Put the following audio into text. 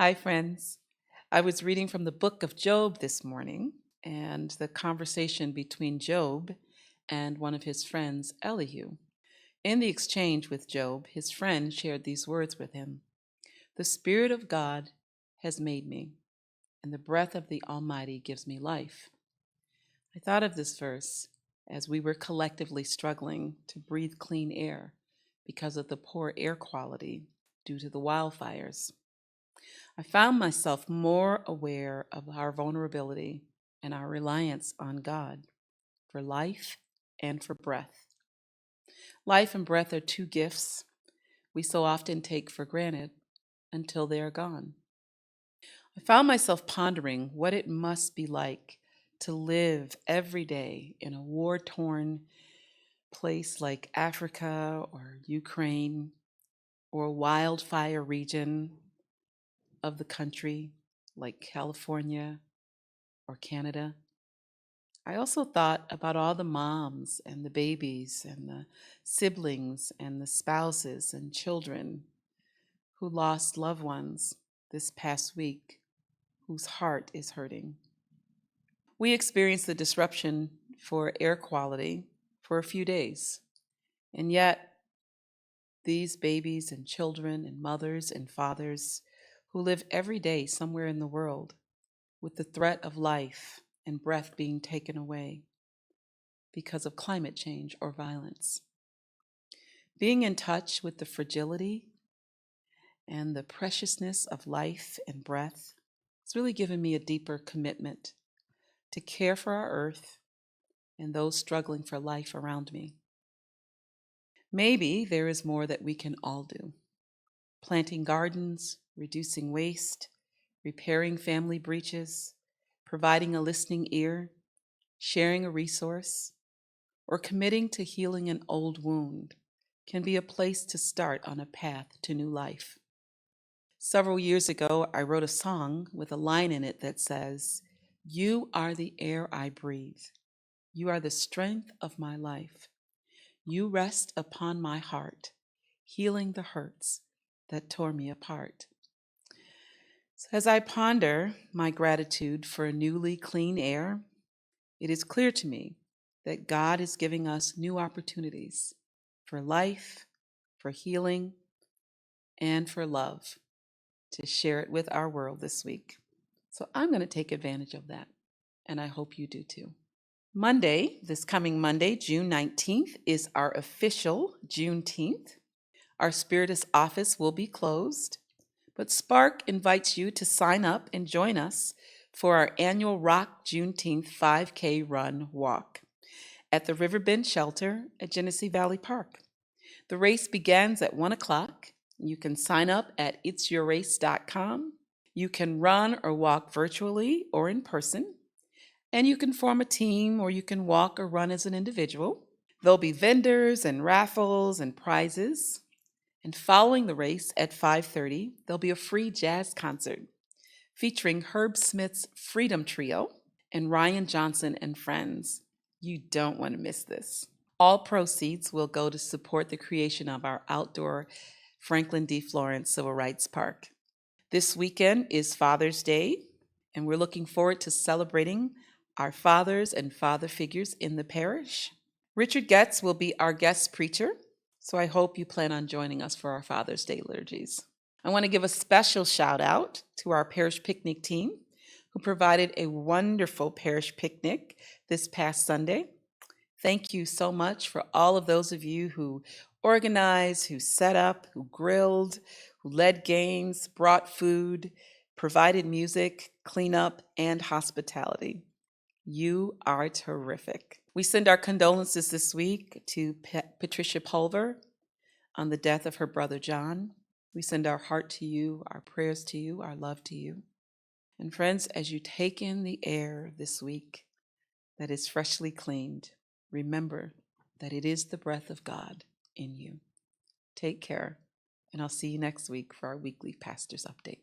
Hi, friends. I was reading from the book of Job this morning and the conversation between Job and one of his friends, Elihu. In the exchange with Job, his friend shared these words with him: "The Spirit of God has made me, and the breath of the Almighty gives me life." I thought of this verse as we were collectively struggling to breathe clean air because of the poor air quality due to the wildfires. I found myself more aware of our vulnerability and our reliance on God for life and for breath. Life and breath are two gifts we so often take for granted until they are gone. I found myself pondering what it must be like to live every day in a war torn place like Africa or Ukraine or a wildfire region of the country like California or Canada. I also thought about all the moms and the babies and the siblings and the spouses and children who lost loved ones this past week, whose heart is hurting. We experienced the disruption for air quality for a few days, and yet these babies and children and mothers and fathers who live every day somewhere in the world with the threat of life and breath being taken away because of climate change or violence. Being in touch with the fragility and the preciousness of life and breath has really given me a deeper commitment to care for our earth and those struggling for life around me. Maybe there is more that we can all do: planting gardens, reducing waste, repairing family breaches, providing a listening ear, sharing a resource, or committing to healing an old wound can be a place to start on a path to new life. Several years ago, I wrote a song with a line in it that says, "You are the air I breathe. You are the strength of my life. You rest upon my heart, healing the hurts that tore me apart." So as I ponder my gratitude for a newly clean air, it is clear to me that God is giving us new opportunities for life, for healing, and for love to share it with our world this week. So I'm going to take advantage of that, and I hope you do too. Monday, this coming Monday, June 19th, is our official Juneteenth. Our Spiritist office will be closed, but Spark invites you to sign up and join us for our annual Rock Juneteenth 5K run walk at the Riverbend Shelter at Genesee Valley Park. The race begins at 1 o'clock. You can sign up at itsyourrace.com. You can run or walk virtually or in person, and you can form a team or you can walk or run as an individual. There'll be vendors and raffles and prizes. And following the race at 5:30, there'll be a free jazz concert featuring Herb Smith's Freedom Trio and Ryan Johnson and friends. You don't want to miss this. All proceeds will go to support the creation of our outdoor Franklin D. Florence Civil Rights Park. This weekend is Father's Day, and we're looking forward to celebrating our fathers and father figures in the parish. Richard Getz will be our guest preacher, so I hope you plan on joining us for our Father's Day liturgies. I want to give a special shout out to our Parish Picnic team, who provided a wonderful parish picnic this past Sunday. Thank you so much for all of those of you who organized, who set up, who grilled, who led games, brought food, provided music, cleanup, and hospitality. You are terrific. We send our condolences this week to Patricia Pulver on the death of her brother John. We send our heart to you, our prayers to you, our love to you. And friends, as you take in the air this week that is freshly cleaned, remember that it is the breath of God in you. Take care, and I'll see you next week for our weekly Pastor's Update.